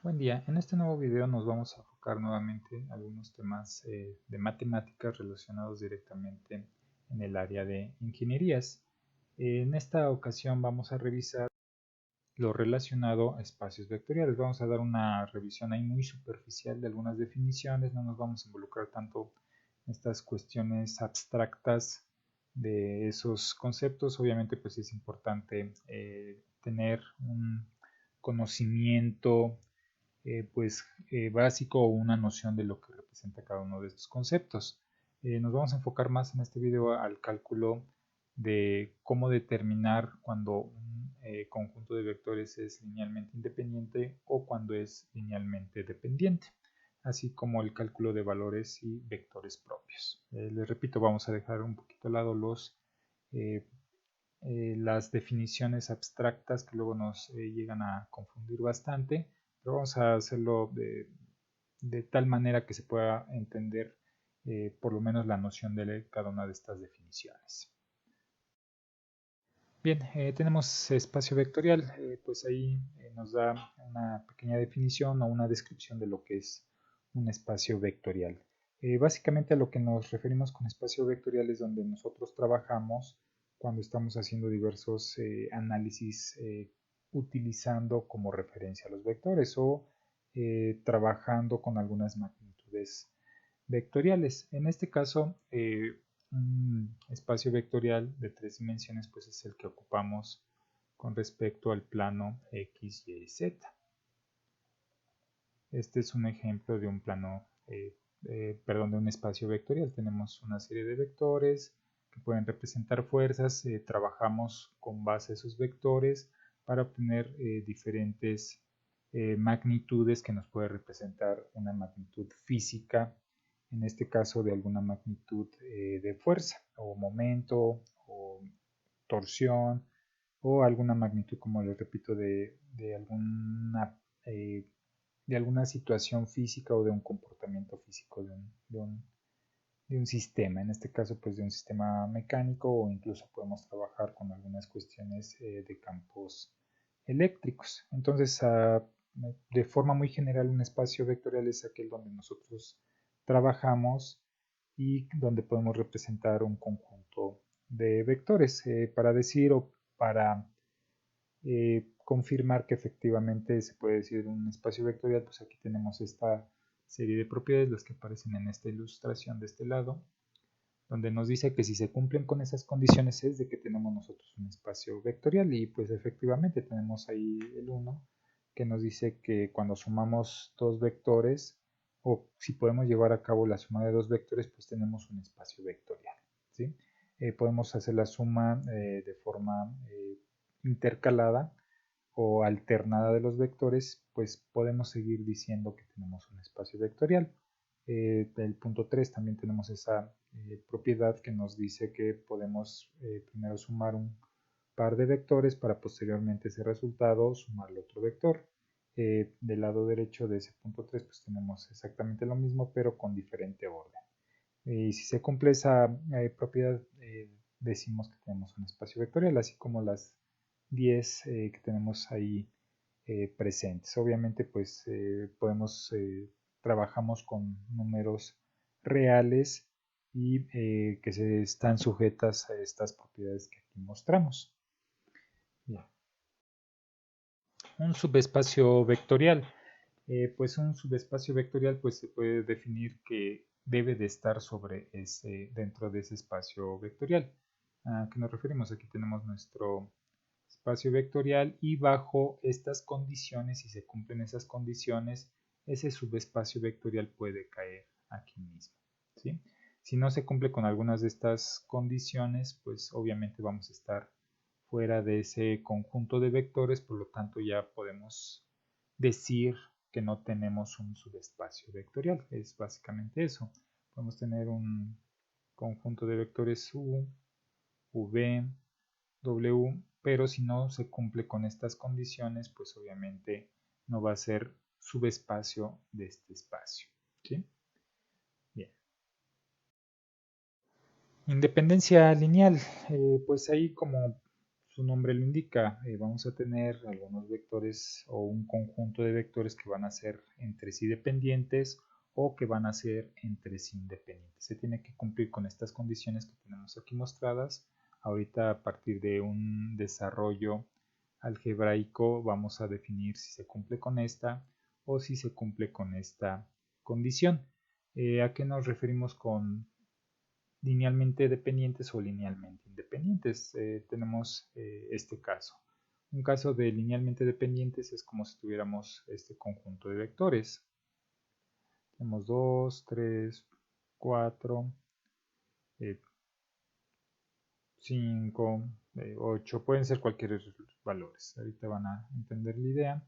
Buen día, en este nuevo video nos vamos a enfocar nuevamente en algunos temas de matemáticas relacionados directamente en el área de ingenierías. En esta ocasión vamos a revisar lo relacionado a espacios vectoriales. Vamos a dar una revisión ahí muy superficial de algunas definiciones, no nos vamos a involucrar tanto en estas cuestiones abstractas de esos conceptos. Obviamente pues es importante tener un conocimiento básico o una noción de lo que representa cada uno de estos conceptos. Nos vamos a enfocar más en este video al cálculo de cómo determinar cuando un conjunto de vectores es linealmente independiente o cuando es linealmente dependiente, así como el cálculo de valores y vectores propios. Les repito, vamos a dejar un poquito al lado eh, las definiciones abstractas que luego nos llegan a confundir bastante, pero vamos a hacerlo de tal manera que se pueda entender por lo menos la noción de cada una de estas definiciones. Bien, tenemos espacio vectorial, pues ahí nos da una pequeña definición o una descripción de lo que es un espacio vectorial. Básicamente a lo que nos referimos con espacio vectorial es donde nosotros trabajamos cuando estamos haciendo diversos análisis utilizando como referencia los vectores o trabajando con algunas magnitudes vectoriales. En este caso, un espacio vectorial de 3 dimensiones pues es el que ocupamos con respecto al plano X, Y, Z. Este es un ejemplo de un plano, de un espacio vectorial. Tenemos una serie de vectores que pueden representar fuerzas. Trabajamos con base a esos vectores para obtener diferentes magnitudes que nos puede representar una magnitud física, en este caso de alguna magnitud de fuerza o momento o torsión o alguna magnitud, como les repito, eh, de alguna situación física o de un comportamiento físico de un sistema, en este caso pues de un sistema mecánico o incluso podemos trabajar con algunas cuestiones de campos eléctricos. Entonces, de forma muy general, un espacio vectorial es aquel donde nosotros trabajamos y donde podemos representar un conjunto de vectores para decir o para confirmar que efectivamente se puede decir un espacio vectorial. Pues aquí tenemos esta serie de propiedades, las que aparecen en esta ilustración de este lado, donde nos dice que si se cumplen con esas condiciones es de que tenemos nosotros un espacio vectorial, y pues efectivamente tenemos ahí el 1 que nos dice que cuando sumamos dos vectores o si podemos llevar a cabo la suma de dos vectores pues tenemos un espacio vectorial, ¿sí? Podemos hacer la suma de forma intercalada o alternada de los vectores, pues podemos seguir diciendo que tenemos un espacio vectorial. Del punto 3 también tenemos esa propiedad que nos dice que podemos primero sumar un par de vectores para posteriormente ese resultado sumarle otro vector. Del lado derecho de ese punto 3 pues tenemos exactamente lo mismo pero con diferente orden. Y si se cumple esa propiedad, decimos que tenemos un espacio vectorial, así como las 10 que tenemos ahí presentes. Obviamente, pues trabajamos con números reales y que se están sujetas a estas propiedades que aquí mostramos. Bien. Un subespacio vectorial. Pues un subespacio vectorial pues se puede definir que debe de estar dentro de ese espacio vectorial. ¿A qué nos referimos? Aquí tenemos nuestro espacio vectorial y bajo estas condiciones, si se cumplen esas condiciones, ese subespacio vectorial puede caer aquí mismo, ¿sí? Si no se cumple con algunas de estas condiciones, pues obviamente vamos a estar fuera de ese conjunto de vectores, por lo tanto ya podemos decir que no tenemos un subespacio vectorial. Es básicamente eso. Podemos tener un conjunto de vectores U, V, W, pero si no se cumple con estas condiciones, pues obviamente no va a ser subespacio de este espacio, ¿sí? Bien. Independencia lineal, pues ahí como su nombre lo indica, vamos a tener algunos vectores o un conjunto de vectores que van a ser entre sí dependientes o que van a ser entre sí independientes. Se tiene que cumplir con estas condiciones que tenemos aquí mostradas. Ahorita, a partir de un desarrollo algebraico, vamos a definir si se cumple con esta o si se cumple con esta condición. ¿A qué nos referimos con linealmente dependientes o linealmente independientes? Tenemos este caso. Un caso de linealmente dependientes es como si tuviéramos este conjunto de vectores. Tenemos 2, 3, 4, 5, 8, pueden ser cualquier valores. Ahorita van a entender la idea.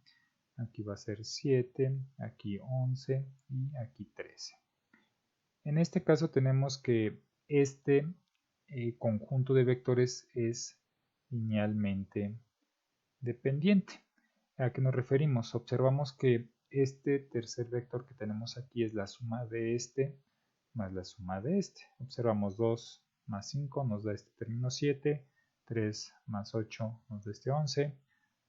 Aquí va a ser 7, aquí 11 y aquí 13. En este caso tenemos que este conjunto de vectores es linealmente dependiente. ¿A qué nos referimos? Observamos que este tercer vector que tenemos aquí es la suma de este más la suma de este. Observamos 2 más 5 nos da este término 7, 3 más 8 nos da este 11,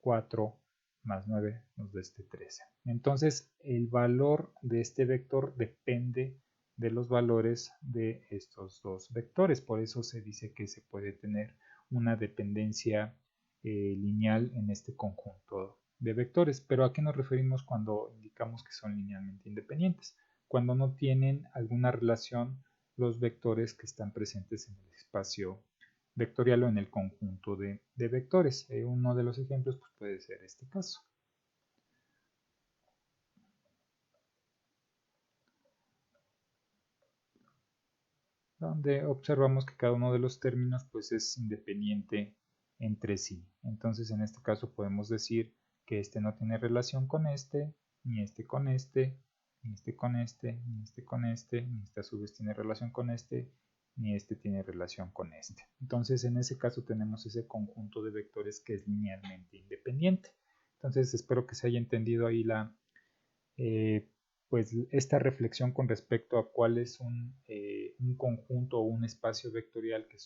4 más 9 nos da este 13. Entonces el valor de este vector depende de los valores de estos dos vectores. Por eso se dice que se puede tener una dependencia lineal en este conjunto de vectores. Pero ¿a qué nos referimos cuando indicamos que son linealmente independientes? Cuando no tienen alguna relación los vectores que están presentes en el espacio vectorial o en el conjunto de vectores. Uno de los ejemplos pues, puede ser este caso. Donde observamos que cada uno de los términos pues, es independiente entre sí. Entonces en este caso podemos decir que este no tiene relación con este, ni este con este, ni este con este, ni este con este, ni este a su vez tiene relación con este, ni este tiene relación con este. Entonces en ese caso tenemos ese conjunto de vectores que es linealmente independiente. Entonces espero que se haya entendido ahí pues esta reflexión con respecto a cuál es un conjunto o un espacio vectorial que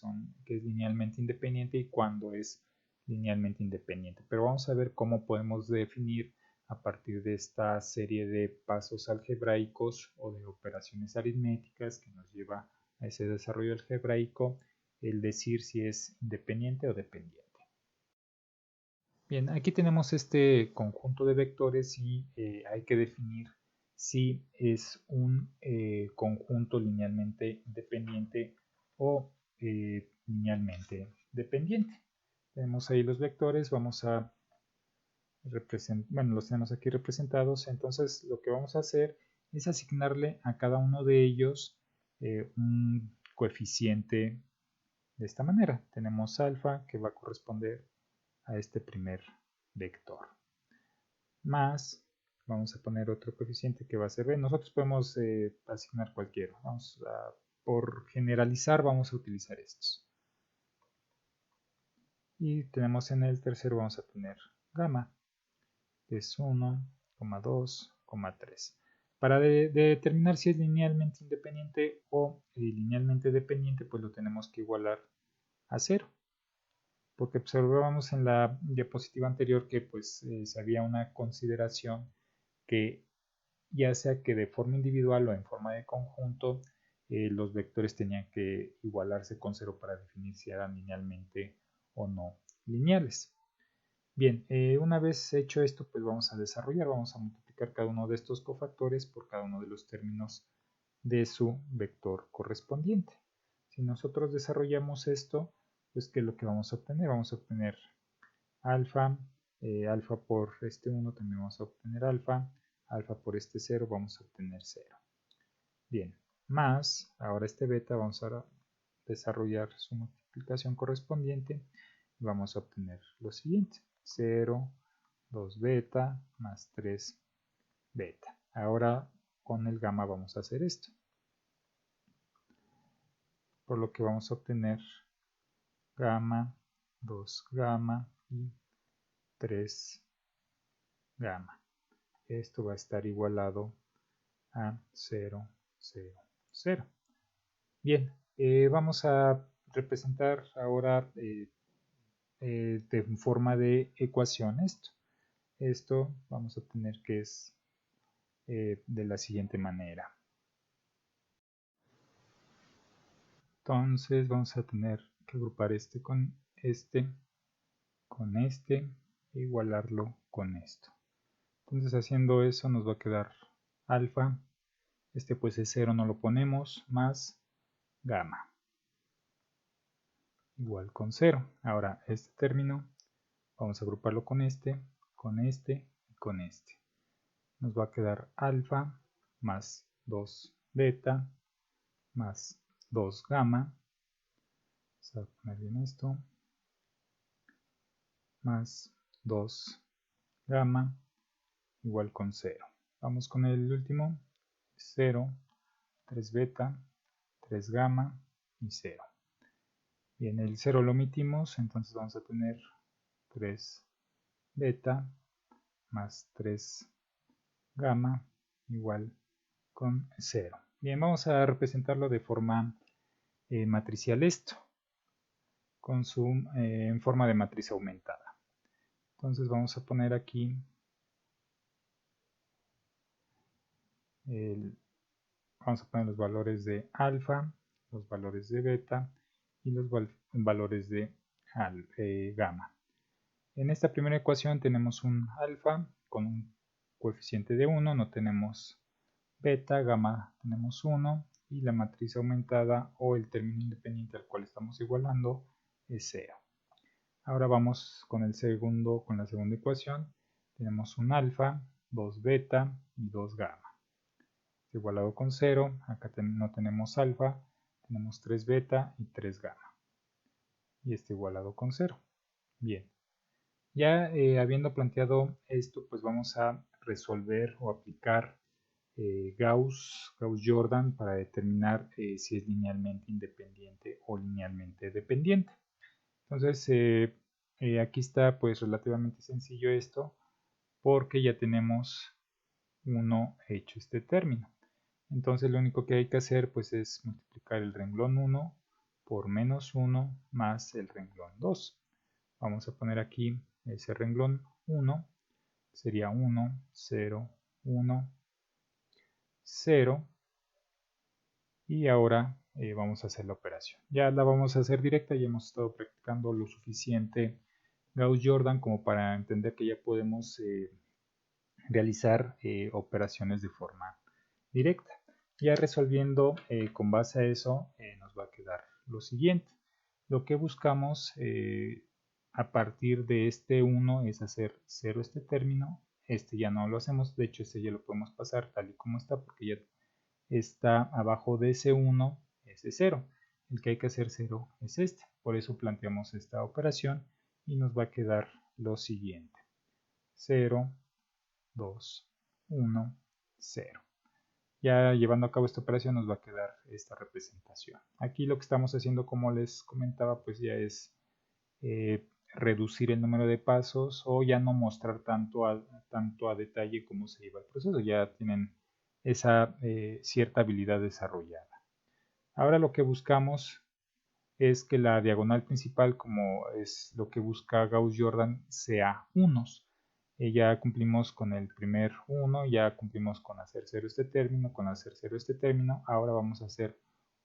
es linealmente independiente y cuándo es linealmente independiente. Pero vamos a ver cómo podemos definir a partir de esta serie de pasos algebraicos o de operaciones aritméticas que nos lleva a ese desarrollo algebraico el decir si es independiente o dependiente. Bien, aquí tenemos este conjunto de vectores y hay que definir si es un conjunto linealmente independiente o linealmente dependiente. Tenemos ahí los vectores, vamos a representar, bueno, los tenemos aquí representados, entonces lo que vamos a hacer es asignarle a cada uno de ellos un coeficiente de esta manera. Tenemos alfa que va a corresponder a este primer vector. Más, vamos a poner otro coeficiente que va a ser b. Nosotros podemos asignar cualquiera. Por generalizar vamos a utilizar estos. Y tenemos en el tercero vamos a tener gamma, que es 1, 2, 3. Para determinar si es linealmente independiente o linealmente dependiente, pues lo tenemos que igualar a 0. Porque observábamos en la diapositiva anterior que pues había una consideración que ya sea que de forma individual o en forma de conjunto los vectores tenían que igualarse con 0 para definir si eran linealmente o no lineales. Bien, una vez hecho esto pues vamos a desarrollar, vamos a multiplicar cada uno de estos cofactores por cada uno de los términos de su vector correspondiente. Si nosotros desarrollamos esto, pues ¿qué es lo que vamos a obtener? Vamos a obtener alfa, alfa por este 1 también vamos a obtener alfa, alfa por este 0 vamos a obtener 0. Bien, más, ahora este beta vamos a desarrollar su multiplicación correspondiente y vamos a obtener lo siguiente, 0, 2 beta más 3 beta. Ahora con el gamma vamos a hacer esto, por lo que vamos a obtener gamma, 2 gamma y 3 gamma. Esto va a estar igualado a 0, 0, 0. Bien, vamos a representar ahora de forma de ecuación esto. Esto vamos a tener que es de la siguiente manera. Entonces vamos a tener que agrupar este, con este e igualarlo con esto. Entonces haciendo eso nos va a quedar alfa, este pues es 0, no lo ponemos, más gamma, igual con 0. Ahora este término vamos a agruparlo con este y con este. Nos va a quedar alfa más 2 beta más 2 gamma. Vamos a poner bien esto. Más 2 gamma igual con 0. Vamos con el último. 0, 3 beta, 3 gamma y 0. Bien, el 0 lo omitimos, entonces vamos a tener 3 beta más 3 gamma igual con 0. Bien, vamos a representarlo de forma matricial esto, en forma de matriz aumentada. Entonces vamos a poner aquí vamos a poner los valores de alfa, los valores de beta y los valores de gamma. En esta primera ecuación tenemos un alfa con un coeficiente de 1, no tenemos beta, gamma tenemos 1 y la matriz aumentada o el término independiente al cual estamos igualando es 0. Ahora vamos con la segunda ecuación. Tenemos un alfa, 2 beta y 2 gamma. Igualado con 0, acá no tenemos alfa, tenemos 3 beta y 3 gamma. Y este igualado con 0. Bien. Ya habiendo planteado esto, pues vamos a resolver o aplicar Gauss-Jordan para determinar si es linealmente independiente o linealmente dependiente. Entonces, aquí está pues relativamente sencillo esto, porque ya tenemos uno hecho este término. Entonces lo único que hay que hacer pues es multiplicar el renglón 1 por menos 1 más el renglón 2. Vamos a poner aquí ese renglón 1, sería 1, 0, 1, 0. Y ahora vamos a hacer la operación. Ya la vamos a hacer directa, ya hemos estado practicando lo suficiente Gauss-Jordan como para entender que ya podemos realizar operaciones de forma directa. Ya resolviendo con base a eso nos va a quedar lo siguiente. Lo que buscamos a partir de este 1 es hacer 0 este término. Este ya no lo hacemos, de hecho este ya lo podemos pasar tal y como está porque ya está abajo de ese 1, ese 0. El que hay que hacer 0 es este. Por eso planteamos esta operación y nos va a quedar lo siguiente. 0, 2, 1, 0. Ya llevando a cabo esta operación nos va a quedar esta representación. Aquí lo que estamos haciendo, como les comentaba, pues ya es reducir el número de pasos o ya no mostrar tanto a detalle cómo se lleva el proceso. Ya tienen esa cierta habilidad desarrollada. Ahora lo que buscamos es que la diagonal principal, como es lo que busca Gauss-Jordan, sea unos. Ya cumplimos con el primer 1, ya cumplimos con hacer 0 este término, con hacer 0 este término, ahora vamos a hacer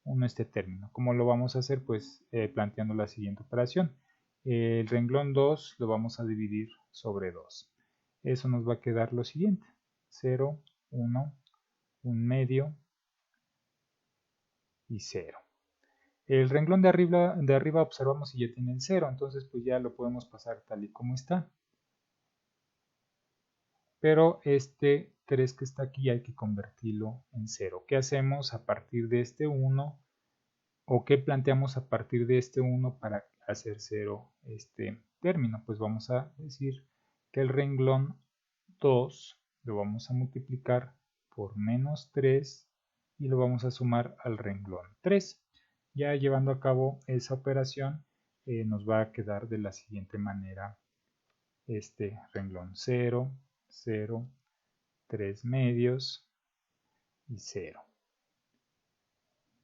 1 este término. ¿Cómo lo vamos a hacer? Pues planteando la siguiente operación. El renglón 2 lo vamos a dividir sobre 2. Eso nos va a quedar lo siguiente. 0, 1, 1 medio y 0. El renglón de arriba observamos si ya tiene el 0, entonces pues ya lo podemos pasar tal y como está. Pero este 3 que está aquí hay que convertirlo en 0. ¿Qué hacemos a partir de este 1? ¿O qué planteamos a partir de este 1 para hacer 0 este término? Pues vamos a decir que el renglón 2 lo vamos a multiplicar por menos 3 y lo vamos a sumar al renglón 3. Ya llevando a cabo esa operación nos va a quedar de la siguiente manera este renglón 0, 0, 3 medios y 0.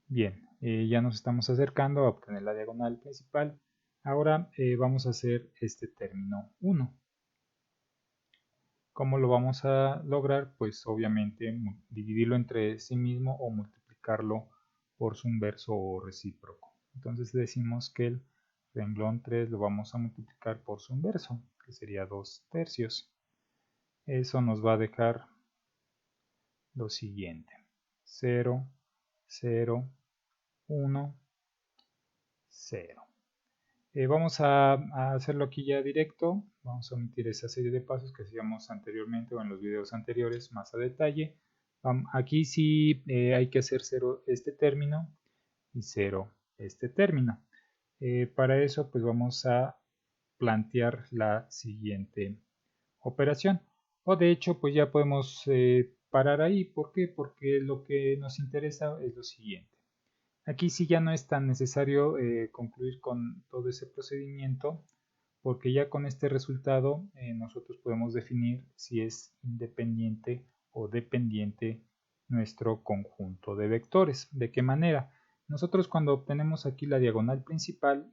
Bien, ya nos estamos acercando a obtener la diagonal principal. Ahora vamos a hacer este término 1. ¿Cómo lo vamos a lograr? Pues obviamente dividirlo entre sí mismo o multiplicarlo por su inverso o recíproco. Entonces decimos que el renglón 3 lo vamos a multiplicar por su inverso, que sería 2/3. Eso nos va a dejar lo siguiente: 0, 0, 1, 0. Vamos a hacerlo aquí ya directo. Vamos a omitir esa serie de pasos que hacíamos anteriormente o en los videos anteriores más a detalle. Aquí sí hay que hacer 0 este término y 0 este término. Para eso pues vamos a plantear la siguiente operación. O de hecho pues ya podemos parar ahí. ¿Por qué? Porque lo que nos interesa es lo siguiente. Aquí sí ya no es tan necesario concluir con todo ese procedimiento, porque ya con este resultado nosotros podemos definir si es independiente o dependiente nuestro conjunto de vectores. ¿De qué manera? Nosotros cuando obtenemos aquí la diagonal principal,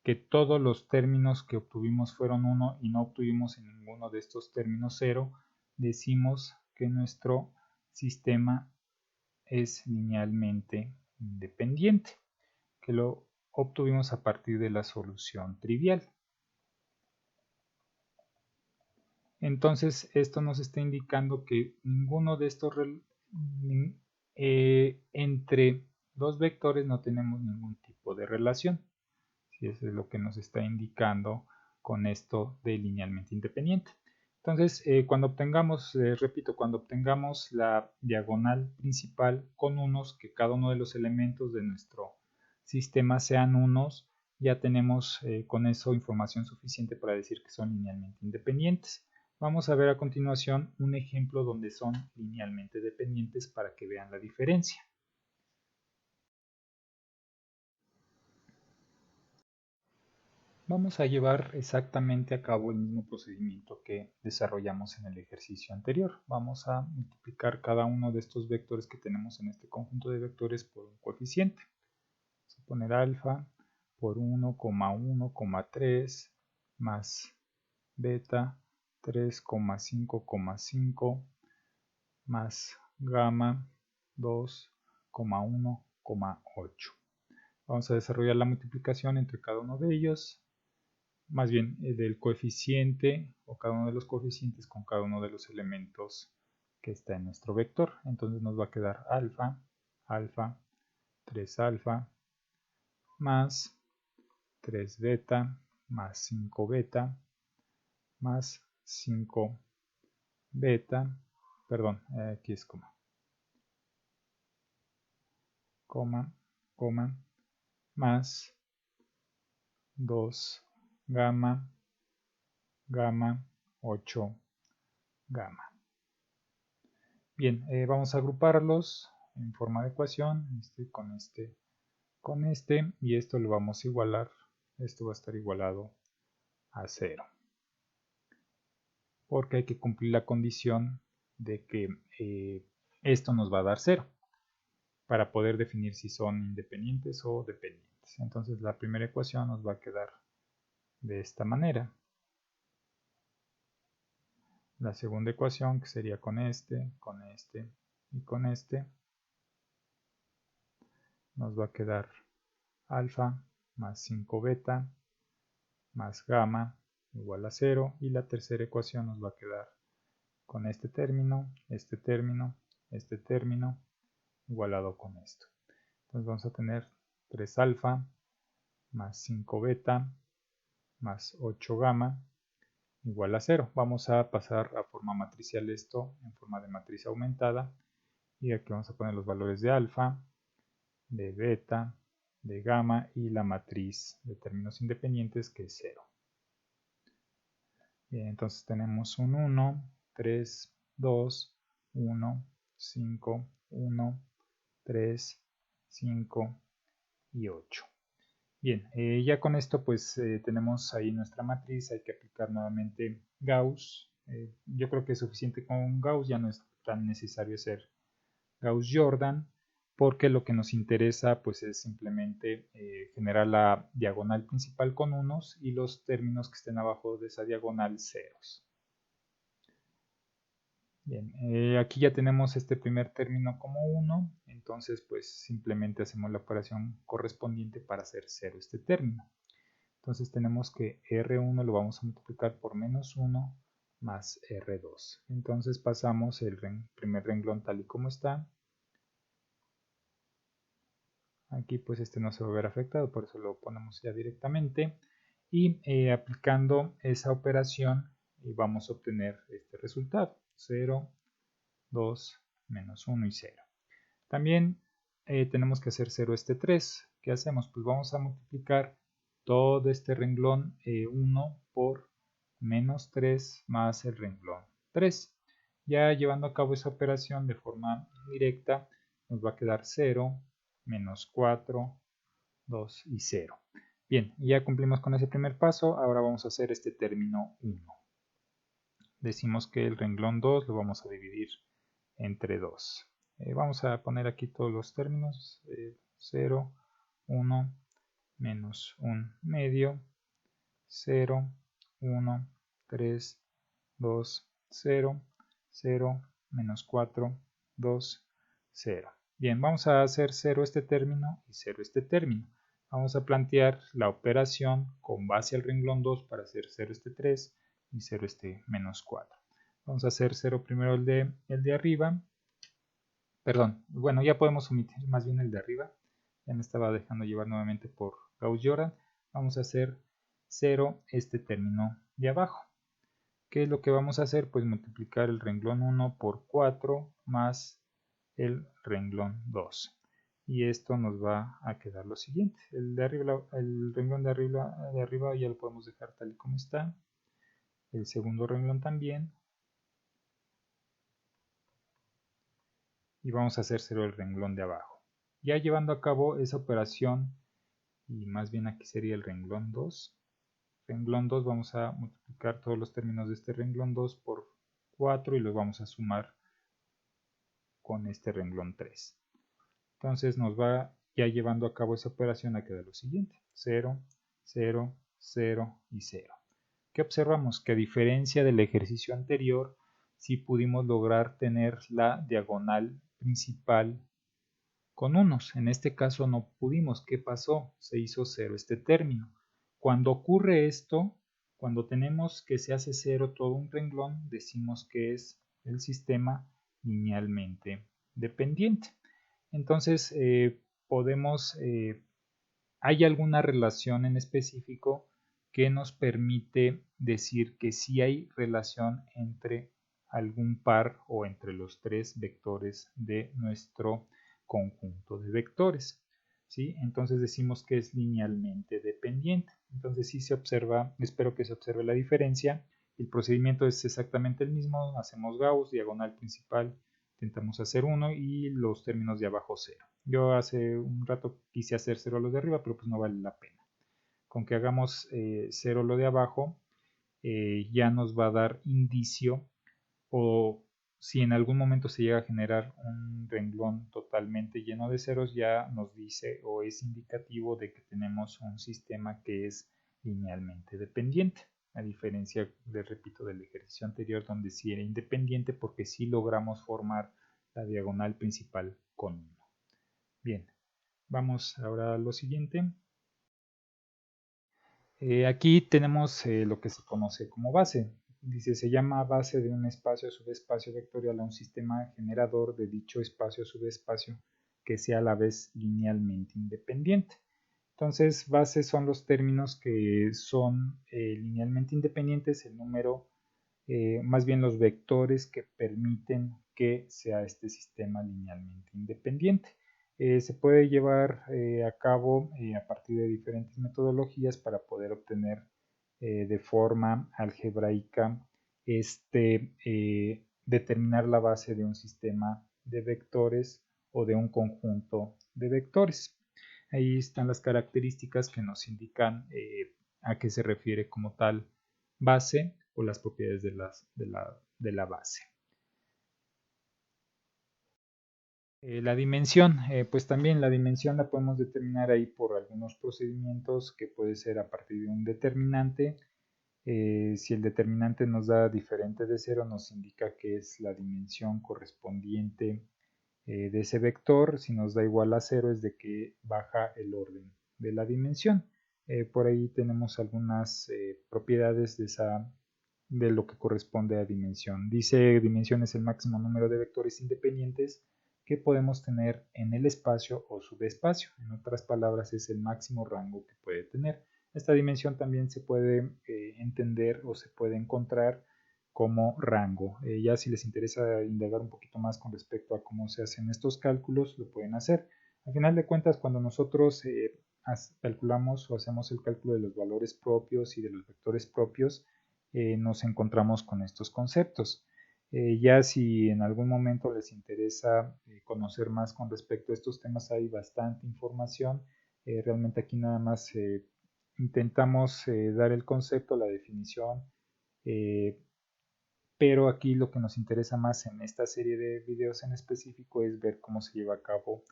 que todos los términos que obtuvimos fueron 1 y no obtuvimos en ninguno de estos términos 0, decimos que nuestro sistema es linealmente independiente, que lo obtuvimos a partir de la solución trivial. Entonces esto nos está indicando que ninguno de estos entre dos vectores no tenemos ningún tipo de relación. Y eso es lo que nos está indicando con esto de linealmente independiente. Entonces, cuando obtengamos, repito, cuando obtengamos la diagonal principal con unos, que cada uno de los elementos de nuestro sistema sean unos, ya tenemos con eso información suficiente para decir que son linealmente independientes. Vamos a ver a continuación un ejemplo donde son linealmente dependientes para que vean la diferencia. Vamos a llevar exactamente a cabo el mismo procedimiento que desarrollamos en el ejercicio anterior. Vamos a multiplicar cada uno de estos vectores que tenemos en este conjunto de vectores por un coeficiente. Vamos a poner alfa por 1,1,3 más beta 3,5,5 más gamma 2,1,8. Vamos a desarrollar la multiplicación entre cada uno de ellos, más bien del coeficiente o cada uno de los coeficientes con cada uno de los elementos que está en nuestro vector. Entonces nos va a quedar alfa, alfa, 3 alfa, más 3 beta, más 5 beta, más 5 beta, perdón, aquí es coma, más 2 gamma, gamma, 8 gamma. Bien, vamos a agruparlos en forma de ecuación, este con este, y esto lo vamos a igualar, esto va a estar igualado a 0, porque hay que cumplir la condición de que esto nos va a dar 0, para poder definir si son independientes o dependientes. Entonces la primera ecuación nos va a quedar de esta manera. La segunda ecuación, que sería con este y con este, nos va a quedar alfa más 5 beta más gamma igual a 0, y la tercera ecuación nos va a quedar con este término, este término, este término igualado con esto. Entonces vamos a tener 3 alfa más 5 beta más 8 gamma igual a 0. Vamos a pasar a forma matricial esto en forma de matriz aumentada, y aquí vamos a poner los valores de alfa, de beta, de gamma y la matriz de términos independientes, que es 0. Bien, entonces tenemos un 1, 3, 2, 1, 5, 1, 3, 5 y 8. Bien, ya con esto pues tenemos ahí nuestra matriz. Hay que aplicar nuevamente Gauss. Yo creo que es suficiente con Gauss, ya no es tan necesario hacer Gauss-Jordan. porque lo que nos interesa pues es simplemente generar la diagonal principal con unos y los términos que estén abajo de esa diagonal ceros. Bien, aquí ya tenemos este primer término como 1, entonces pues simplemente hacemos la operación correspondiente para hacer 0 este término. Entonces tenemos que R1 lo vamos a multiplicar por menos 1 más R2. Entonces pasamos el primer renglón tal y como está. Aquí pues este no se va a ver afectado, por eso lo ponemos ya directamente. Y aplicando esa operación vamos a obtener este resultado. 0, 2, menos 1 y 0. También tenemos que hacer 0 este 3. ¿Qué hacemos? Pues vamos a multiplicar todo este renglón 1 por menos 3 más el renglón 3. Ya llevando a cabo esa operación de forma directa, nos va a quedar 0, menos 4, 2 y 0. Bien, ya cumplimos con ese primer paso. Ahora vamos a hacer este término 1. Decimos que el renglón 2 lo vamos a dividir entre 2. Vamos a poner aquí todos los términos. 0, 1, menos 1 medio, 0, 1, 3, 2, 0, 0, menos 4, 2, 0. Bien, vamos a hacer 0 este término y 0 este término. Vamos a plantear la operación con base al renglón 2 para hacer 0 este 3 y 0 este menos 4. Vamos a hacer 0 primero el de arriba. Perdón, bueno, ya podemos omitir más bien el de arriba. Ya me estaba dejando llevar nuevamente por Gauss-Jordan. Vamos a hacer 0 este término de abajo. ¿Qué es lo que vamos a hacer? Pues multiplicar el renglón 1 por 4 más el renglón 2. Y esto nos va a quedar lo siguiente. El renglón de arriba ya lo podemos dejar tal y como está. El segundo renglón también. Y vamos a hacer 0 el renglón de abajo. Ya llevando a cabo esa operación, y más bien aquí sería el renglón 2. Renglón 2 vamos a multiplicar todos los términos de este renglón 2 por 4 y los vamos a sumar con este renglón 3. Entonces nos va ya llevando a cabo esa operación a quedar lo siguiente. 0, 0, 0 y 0. ¿Qué observamos? Que a diferencia del ejercicio anterior, sí pudimos lograr tener la diagonal principal con unos. En este caso no pudimos. ¿Qué pasó? Se hizo 0 este término. Cuando ocurre esto, cuando tenemos que se hace 0 todo un renglón, decimos que es el sistema linealmente dependiente. Entonces, hay alguna relación en específico que nos permite decir que sí hay relación entre algún par o entre los tres vectores de nuestro conjunto de vectores. ¿Sí? Entonces decimos que es linealmente dependiente. Entonces sí se observa, espero que se observe la diferencia. El procedimiento es exactamente el mismo. Hacemos Gauss, diagonal principal, intentamos hacer 1 y los términos de abajo 0. Yo hace un rato quise hacer 0 lo de arriba, pero pues no vale la pena. Con que hagamos 0 lo de abajo, ya nos va a dar indicio, o si en algún momento se llega a generar un renglón totalmente lleno de ceros, ya nos dice o es indicativo de que tenemos un sistema que es linealmente dependiente. A diferencia, les repito, del ejercicio anterior donde sí era independiente porque sí logramos formar la diagonal principal con 1. Bien, vamos ahora a lo siguiente. Aquí tenemos lo que se conoce como base. Dice, se llama base de un espacio subespacio vectorial a un sistema generador de dicho espacio subespacio que sea a la vez linealmente independiente. Entonces, bases son los términos que son linealmente independientes, el número, más bien los vectores que permiten que sea este sistema linealmente independiente. Se puede llevar a cabo a partir de diferentes metodologías para poder obtener de forma algebraica determinar la base de un sistema de vectores o de un conjunto de vectores. Ahí están las características que nos indican a qué se refiere como tal base o las propiedades de la base. La dimensión, pues también la dimensión la podemos determinar ahí por algunos procedimientos que puede ser a partir de un determinante. Si el determinante nos da diferente de cero, nos indica que es la dimensión correspondiente de ese vector. Si nos da igual a cero, es de que baja el orden de la dimensión. Por ahí tenemos algunas propiedades de lo que corresponde a dimensión. Dice: dimensión es el máximo número de vectores independientes que podemos tener en el espacio o subespacio. En otras palabras, es el máximo rango que puede tener. Esta dimensión también se puede entender o se puede encontrar como rango. Ya si les interesa indagar un poquito más con respecto a cómo se hacen estos cálculos, lo pueden hacer. Al final de cuentas, cuando nosotros calculamos o hacemos el cálculo de los valores propios y de los vectores propios, nos encontramos con estos conceptos. Ya si en algún momento les interesa conocer más con respecto a estos temas, hay bastante información. Realmente aquí nada más intentamos dar el concepto, la definición, pero aquí lo que nos interesa más en esta serie de videos en específico es ver cómo se lleva a cabo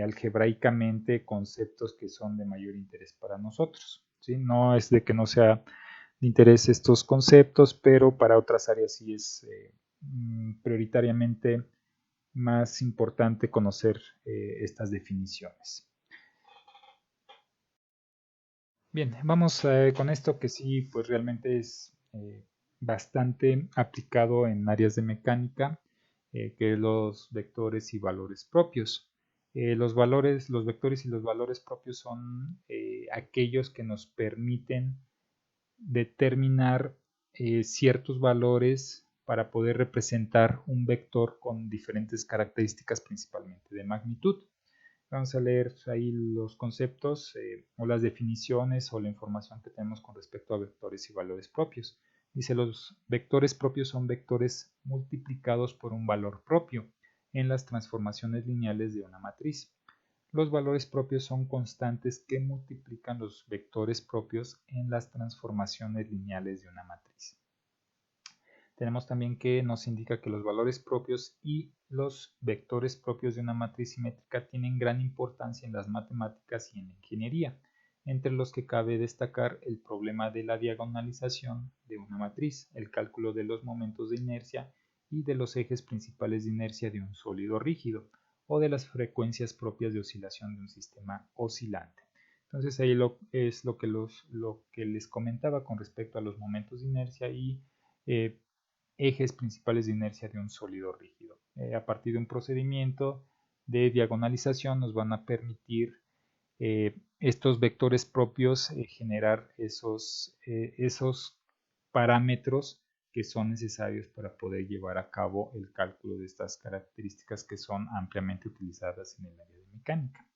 algebraicamente conceptos que son de mayor interés para nosotros, ¿sí? No es de que no sea de interés estos conceptos, pero para otras áreas sí es prioritariamente más importante conocer estas definiciones. Bien, vamos con esto que sí, pues realmente es bastante aplicado en áreas de mecánica, que es los vectores y valores propios. Los vectores y los valores propios son aquellos que nos permiten determinar ciertos valores para poder representar un vector con diferentes características, principalmente de magnitud. Vamos a leer ahí los conceptos o las definiciones o la información que tenemos con respecto a vectores y valores propios. Dice: los vectores propios son vectores multiplicados por un valor propio en las transformaciones lineales de una matriz. Los valores propios son constantes que multiplican los vectores propios en las transformaciones lineales de una matriz. Tenemos también que nos indica que los valores propios y los vectores propios de una matriz simétrica tienen gran importancia en las matemáticas y en la ingeniería, entre los que cabe destacar el problema de la diagonalización de una matriz, el cálculo de los momentos de inercia y de los ejes principales de inercia de un sólido rígido, o de las frecuencias propias de oscilación de un sistema oscilante. Entonces ahí es lo que les comentaba con respecto a los momentos de inercia y ejes principales de inercia de un sólido rígido. A partir de un procedimiento de diagonalización nos van a permitir estos vectores propios generar esos parámetros que son necesarios para poder llevar a cabo el cálculo de estas características que son ampliamente utilizadas en el área de mecánica.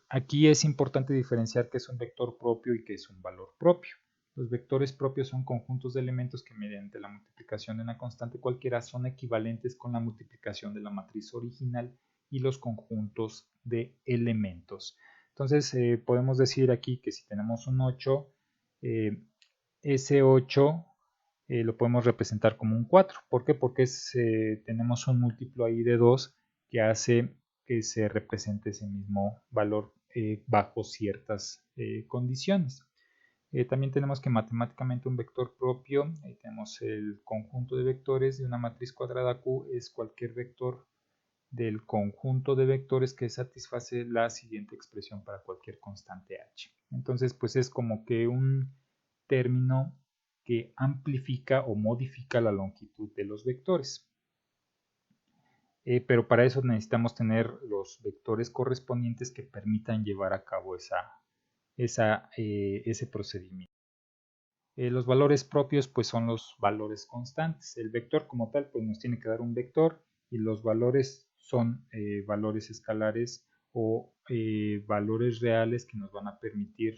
Aquí es importante diferenciar qué es un vector propio y qué es un valor propio. Los vectores propios son conjuntos de elementos que mediante la multiplicación de una constante cualquiera son equivalentes con la multiplicación de la matriz original y los conjuntos de elementos. Entonces podemos decir aquí que si tenemos un 8, ese 8 lo podemos representar como un 4. ¿Por qué? Porque tenemos un múltiplo ahí de 2 que hace que se represente ese mismo valor bajo ciertas condiciones. También tenemos que matemáticamente un vector propio, tenemos el conjunto de vectores de una matriz cuadrada Q, es cualquier vector del conjunto de vectores que satisface la siguiente expresión para cualquier constante h. Entonces, pues es como que un término que amplifica o modifica la longitud de los vectores. Pero para eso necesitamos tener los vectores correspondientes que permitan llevar a cabo ese procedimiento. Los valores propios pues son los valores constantes. El vector como tal pues nos tiene que dar un vector, y los valores son valores escalares o valores reales que nos van a permitir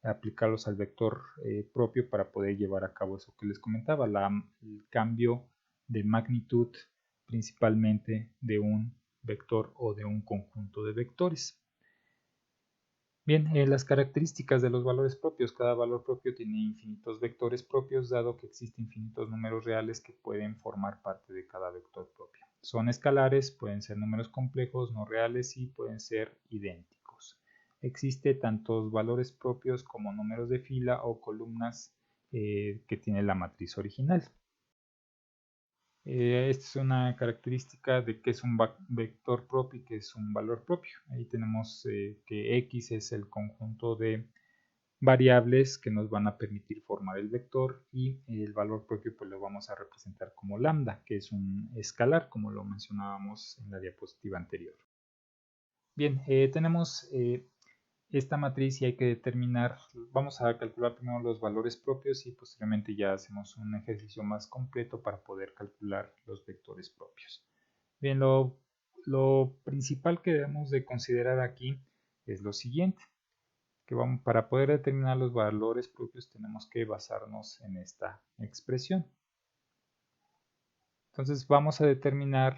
aplicarlos al vector propio para poder llevar a cabo eso que les comentaba, el cambio de magnitud principalmente de un vector o de un conjunto de vectores. Bien, las características de los valores propios. Cada valor propio tiene infinitos vectores propios, dado que existen infinitos números reales que pueden formar parte de cada vector propio. Son escalares, pueden ser números complejos, no reales y pueden ser idénticos. Existe tantos valores propios como números de fila o columnas que tiene la matriz original. Esta es una característica de que es un vector propio y que es un valor propio. Ahí tenemos que x es el conjunto de variables que nos van a permitir formar el vector y el valor propio pues lo vamos a representar como lambda, que es un escalar, como lo mencionábamos en la diapositiva anterior. Bien, tenemos esta matriz y hay que determinar, vamos a calcular primero los valores propios y posteriormente ya hacemos un ejercicio más completo para poder calcular los vectores propios. Bien, lo principal que debemos de considerar aquí es lo siguiente, que para poder determinar los valores propios tenemos que basarnos en esta expresión. Entonces vamos a determinar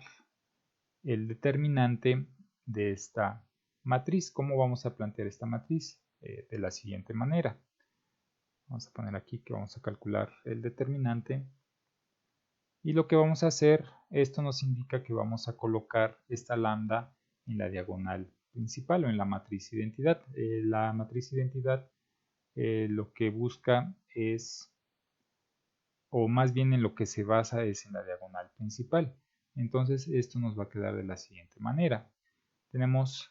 el determinante de esta matriz. ¿Cómo vamos a plantear esta matriz? De la siguiente manera. Vamos a poner aquí que vamos a calcular el determinante. Y lo que vamos a hacer, esto nos indica que vamos a colocar esta lambda en la diagonal principal o en la matriz identidad. La matriz identidad lo que busca es, o más bien en lo que se basa es en la diagonal principal. Entonces esto nos va a quedar de la siguiente manera. Tenemos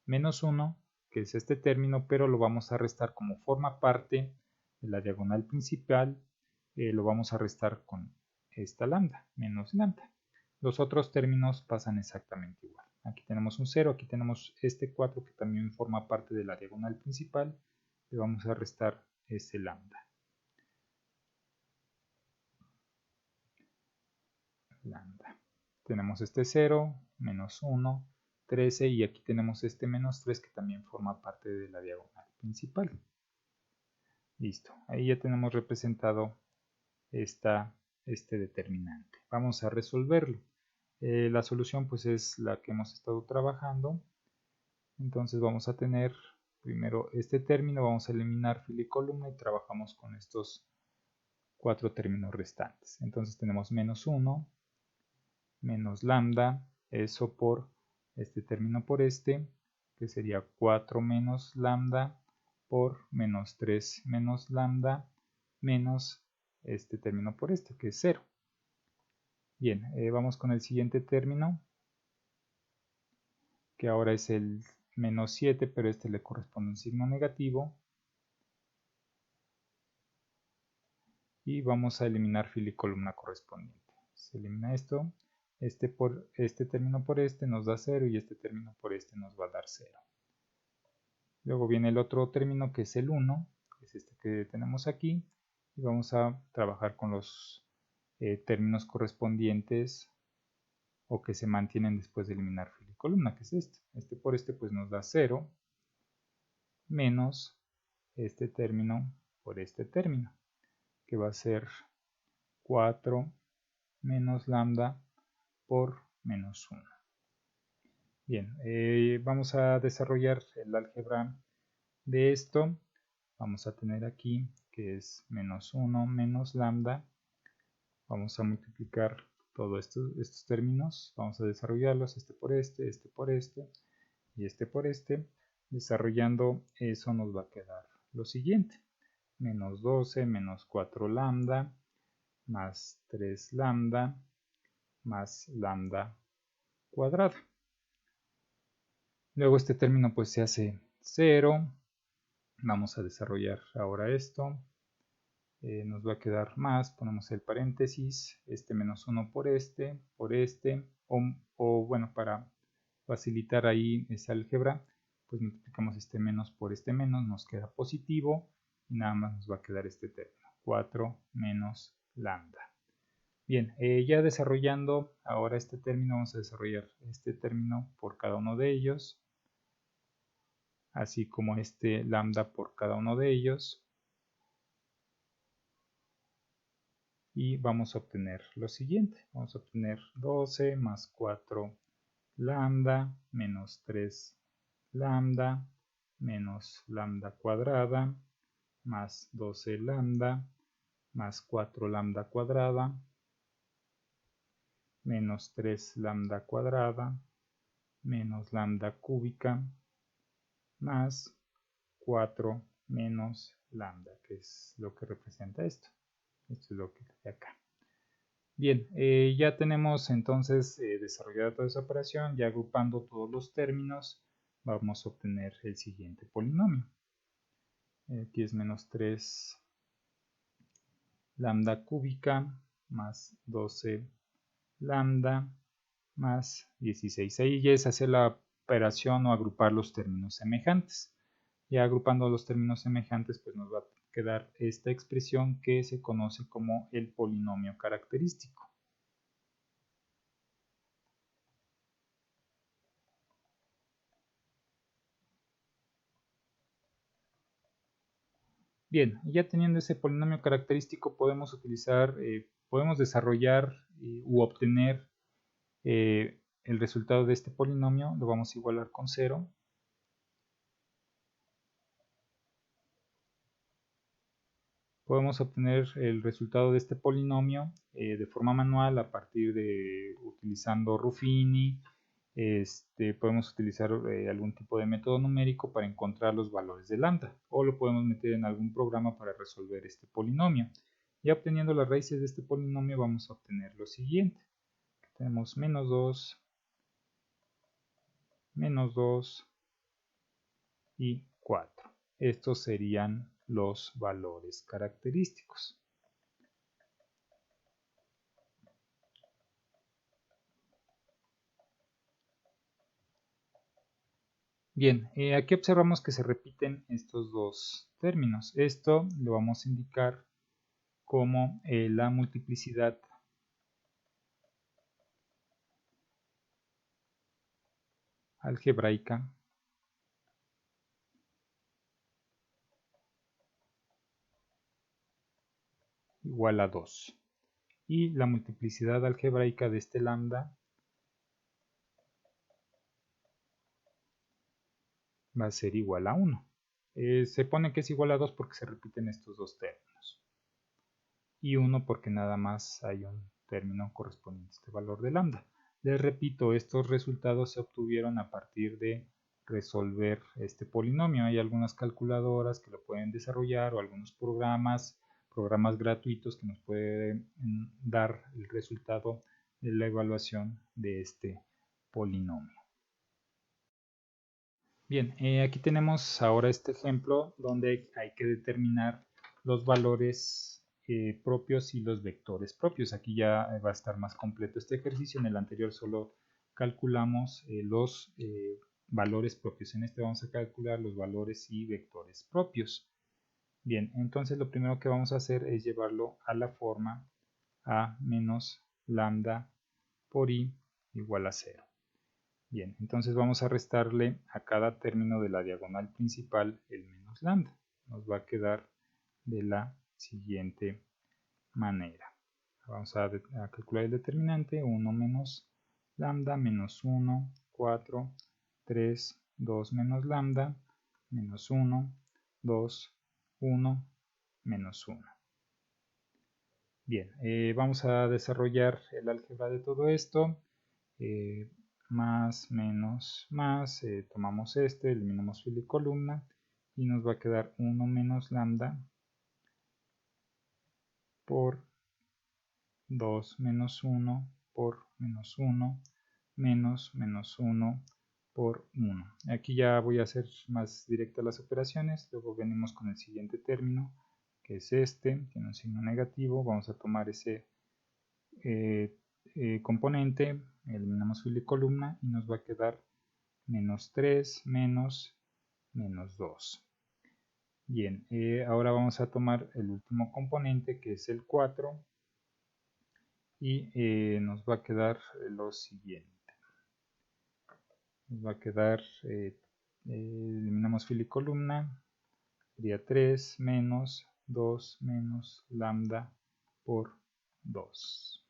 menos 1, que es este término, pero lo vamos a restar como forma parte de la diagonal principal, lo vamos a restar con esta lambda, menos lambda. Los otros términos pasan exactamente igual. Aquí tenemos un 0, aquí tenemos este 4 que también forma parte de la diagonal principal, le vamos a restar ese lambda. Tenemos este 0, menos 1, 13 y aquí tenemos este menos 3 que también forma parte de la diagonal principal. Listo, ahí ya tenemos representado este determinante. Vamos a resolverlo. La solución pues es la que hemos estado trabajando. Entonces vamos a tener primero este término, vamos a eliminar fila y columna y trabajamos con estos 4 términos restantes. Entonces tenemos menos 1, menos lambda, eso por este término por este, que sería 4 menos lambda por menos 3 menos lambda menos este término por este, que es 0. Bien, vamos con el siguiente término, que ahora es el menos 7, pero este le corresponde un signo negativo. Y vamos a eliminar fila y columna correspondiente. Se elimina esto, este término por este nos da 0 y este término por este nos va a dar 0. Luego viene el otro término que es el 1, que es este que tenemos aquí, y vamos a trabajar con los términos correspondientes o que se mantienen después de eliminar fila y columna, que es este. Este por este pues nos da 0 menos este término por este término, que va a ser 4 menos lambda por menos 1. Bien, vamos a desarrollar el álgebra de esto. Vamos a tener aquí que es menos 1 menos lambda. Vamos a multiplicar todos estos términos. Vamos a desarrollarlos, este por este y este por este. Desarrollando eso nos va a quedar lo siguiente. Menos 12 menos 4 lambda más 3 lambda más lambda cuadrada. Luego este término pues se hace 0. Vamos a desarrollar ahora esto. Nos va a quedar más, ponemos el paréntesis, este menos 1 por este, o bueno, para facilitar ahí esa álgebra, pues multiplicamos este menos por este menos, nos queda positivo y nada más nos va a quedar este término, 4 menos lambda. Bien, ya desarrollando ahora este término, vamos a desarrollar este término por cada uno de ellos, así como este lambda por cada uno de ellos. Y vamos a obtener lo siguiente. Vamos a obtener 12 más 4 lambda menos 3 lambda menos lambda cuadrada más 12 lambda más 4 lambda cuadrada menos 3 lambda cuadrada menos lambda cúbica más 4 menos lambda, que es lo que representa esto. Esto es lo que hay acá. Bien, ya tenemos entonces desarrollada toda esa operación. Ya agrupando todos los términos vamos a obtener el siguiente polinomio. Aquí es menos 3 lambda cúbica más 12 lambda más 16. Ahí ya es hacer la operación o agrupar los términos semejantes. Ya agrupando los términos semejantes, pues nos va a quedar esta expresión que se conoce como el polinomio característico. Bien, ya teniendo ese polinomio característico podemos utilizar, podemos desarrollar u obtener el resultado de este polinomio. Lo vamos a igualar con 0. Podemos obtener el resultado de este polinomio de forma manual a partir de utilizando Ruffini. Podemos utilizar algún tipo de método numérico para encontrar los valores de lambda, o lo podemos meter en algún programa para resolver este polinomio. Ya obteniendo las raíces de este polinomio vamos a obtener lo siguiente. Tenemos menos 2 y 4. Estos serían los valores característicos. Bien, aquí observamos que se repiten estos dos términos. Esto lo vamos a indicar como la multiplicidad algebraica igual a 2. Y la multiplicidad algebraica de este lambda va a ser igual a 1. Se pone que es igual a 2 porque se repiten estos dos términos. Y 1 porque nada más hay un término correspondiente a este valor de lambda. Les repito, estos resultados se obtuvieron a partir de resolver este polinomio. Hay algunas calculadoras que lo pueden desarrollar o algunos programas gratuitos que nos pueden dar el resultado de la evaluación de este polinomio. Bien, aquí tenemos ahora este ejemplo donde hay que determinar los valores propios y los vectores propios. Aquí ya va a estar más completo este ejercicio. En el anterior solo calculamos los valores propios. En este vamos a calcular los valores y vectores propios. Bien, entonces lo primero que vamos a hacer es llevarlo a la forma a menos lambda por i igual a 0. Bien, entonces vamos a restarle a cada término de la diagonal principal el menos lambda. Nos va a quedar de la siguiente manera. Vamos a calcular el determinante. 1 menos lambda, menos 1, 4, 3, 2 menos lambda, menos 1, 2, 1, menos 1. Bien, vamos a desarrollar el álgebra de todo esto. Más, menos, más, tomamos este, eliminamos fila y columna y nos va a quedar 1 menos lambda por 2 menos 1 por menos 1 menos 1 por 1. Aquí ya voy a hacer más directas las operaciones. Luego venimos con el siguiente término, que es este, tiene un signo negativo. Vamos a tomar ese componente, eliminamos fila y columna y nos va a quedar menos 3 menos 2. Bien, ahora vamos a tomar el último componente, que es el 4, y nos va a quedar lo siguiente. Nos va a quedar, eliminamos fila y columna, sería 3 menos 2 menos lambda por 2.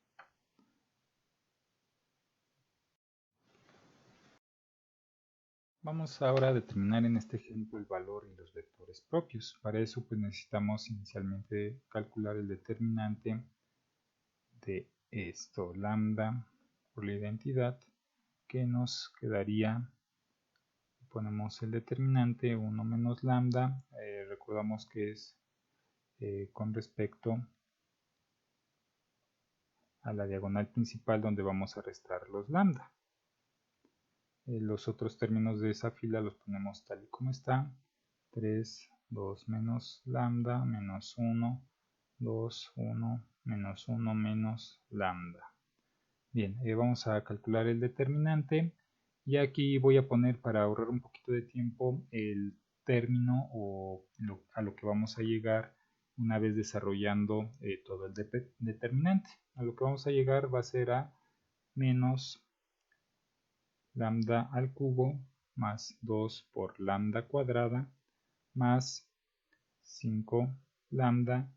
Vamos ahora a determinar en este ejemplo el valor y los vectores propios. Para eso pues necesitamos inicialmente calcular el determinante de esto, lambda por la identidad, que nos quedaría, ponemos el determinante 1 menos lambda, recordamos que es con respecto a la diagonal principal donde vamos a restar los lambda. Los otros términos de esa fila los ponemos tal y como está. 3, 2 menos lambda, menos 1, 2, 1, menos 1, menos lambda. Bien, vamos a calcular el determinante. Y aquí voy a poner, para ahorrar un poquito de tiempo, el término o a lo que vamos a llegar una vez desarrollando todo el determinante. A lo que vamos a llegar va a ser a menos lambda al cubo más 2 por lambda cuadrada más 5 lambda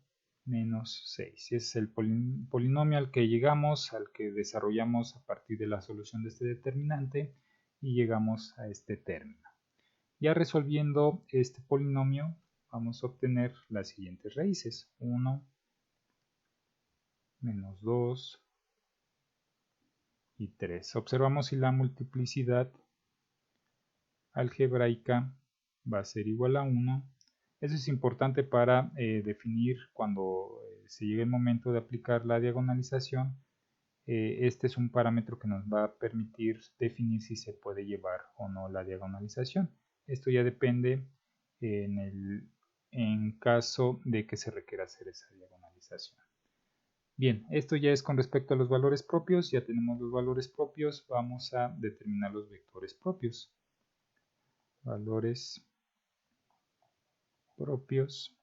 menos 6. Ese es el polinomio al que llegamos, al que desarrollamos a partir de la solución de este determinante y llegamos a este término. Ya resolviendo este polinomio vamos a obtener las siguientes raíces: 1, menos 2 y 3. Observamos si la multiplicidad algebraica va a ser igual a 1. Eso es importante para definir cuando se llegue el momento de aplicar la diagonalización. Este es un parámetro que nos va a permitir definir si se puede llevar o no la diagonalización. Esto ya depende en caso de que se requiera hacer esa diagonalización. Bien, esto ya es con respecto a los valores propios. Ya tenemos los valores propios, vamos a determinar los vectores propios. Valores propios.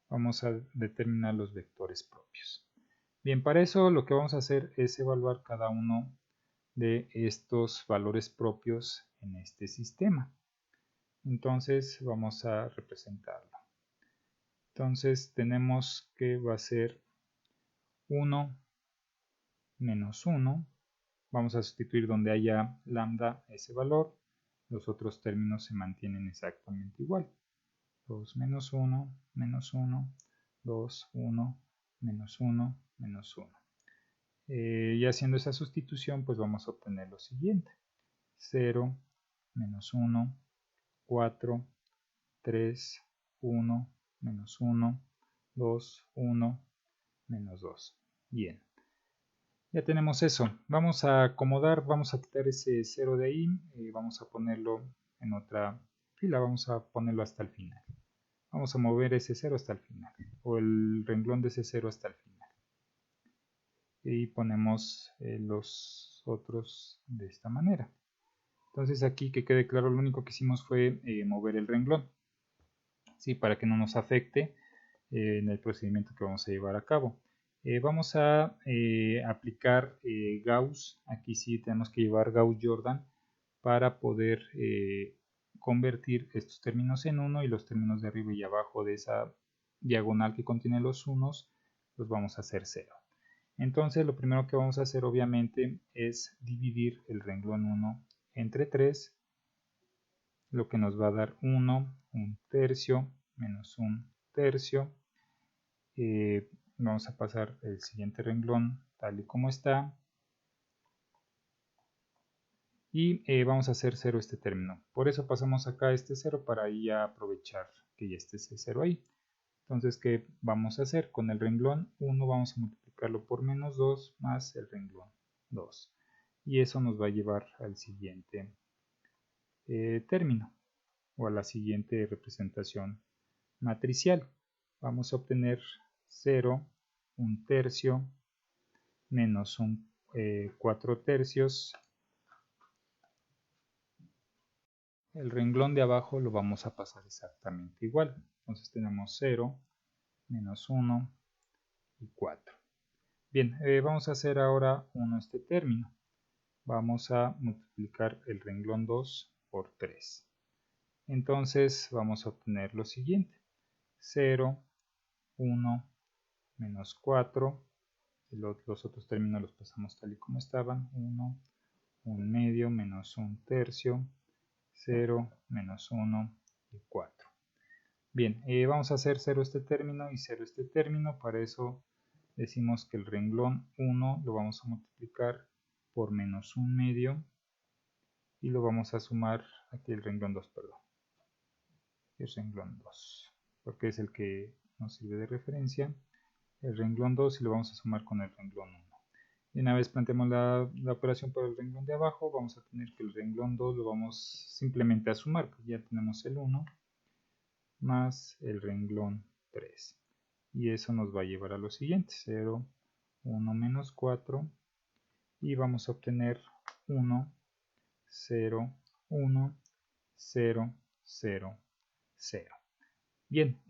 Vamos a determinar los vectores propios. Bien, para eso lo que vamos a hacer es evaluar cada uno de estos valores propios en este sistema. Entonces vamos a representarlo. Entonces tenemos que va a ser 1 menos 1. Vamos a sustituir donde haya lambda ese valor. Los otros términos se mantienen exactamente igual. 2 menos 1, menos 1, 2, 1, menos 1, menos 1. Y haciendo esa sustitución, pues vamos a obtener lo siguiente: 0, menos 1, 4, 3, 1, menos 1, 2, 1, menos 2. Bien, ya tenemos eso. Vamos a acomodar, vamos a quitar ese 0 de ahí y vamos a ponerlo en otra fila, vamos a ponerlo hasta el final. Vamos a mover ese 0 hasta el final, o el renglón de ese 0 hasta el final. Y ponemos los otros de esta manera. Entonces aquí, que quede claro, lo único que hicimos fue mover el renglón, ¿sí? Para que no nos afecte en el procedimiento que vamos a llevar a cabo. Vamos a aplicar Gauss. Aquí sí tenemos que llevar Gauss-Jordan para poder convertir estos términos en 1 y los términos de arriba y abajo de esa diagonal que contiene los unos los vamos a hacer 0. Entonces lo primero que vamos a hacer obviamente es dividir el renglón 1 entre 3, lo que nos va a dar 1, 1 tercio, menos 1 tercio. Vamos a pasar el siguiente renglón tal y como está. Y vamos a hacer 0 este término. Por eso pasamos acá este 0 para ya aprovechar que ya esté ese 0 ahí. Entonces, ¿qué vamos a hacer? Con el renglón 1 vamos a multiplicarlo por menos 2 más el renglón 2. Y eso nos va a llevar al siguiente término o a la siguiente representación matricial. Vamos a obtener 0, 1 tercio, menos 4 tercios. El renglón de abajo lo vamos a pasar exactamente igual. Entonces tenemos 0, menos 1 y 4. Bien, vamos a hacer ahora este término. Vamos a multiplicar el renglón 2 por 3. Entonces vamos a obtener lo siguiente: 0, 1, menos 4. Los otros términos los pasamos tal y como estaban: 1, 1 medio, menos 1 tercio, 0, menos 1 y 4. Bien, vamos a hacer 0 este término y 0 este término. Para eso decimos que el renglón 1 lo vamos a multiplicar por menos 1 medio y lo vamos a sumar aquí el renglón 2, perdón. El renglón 2, porque es el que nos sirve de referencia. El renglón 2 y lo vamos a sumar con el renglón 1. Y una vez planteemos la operación por el renglón de abajo, vamos a tener que el renglón 2 lo vamos simplemente a sumar, porque ya tenemos el 1 más el renglón 3. Y eso nos va a llevar a lo siguiente, 0, 1 menos 4, y vamos a obtener 1, 0, 1, 0, 0, 0. Bien,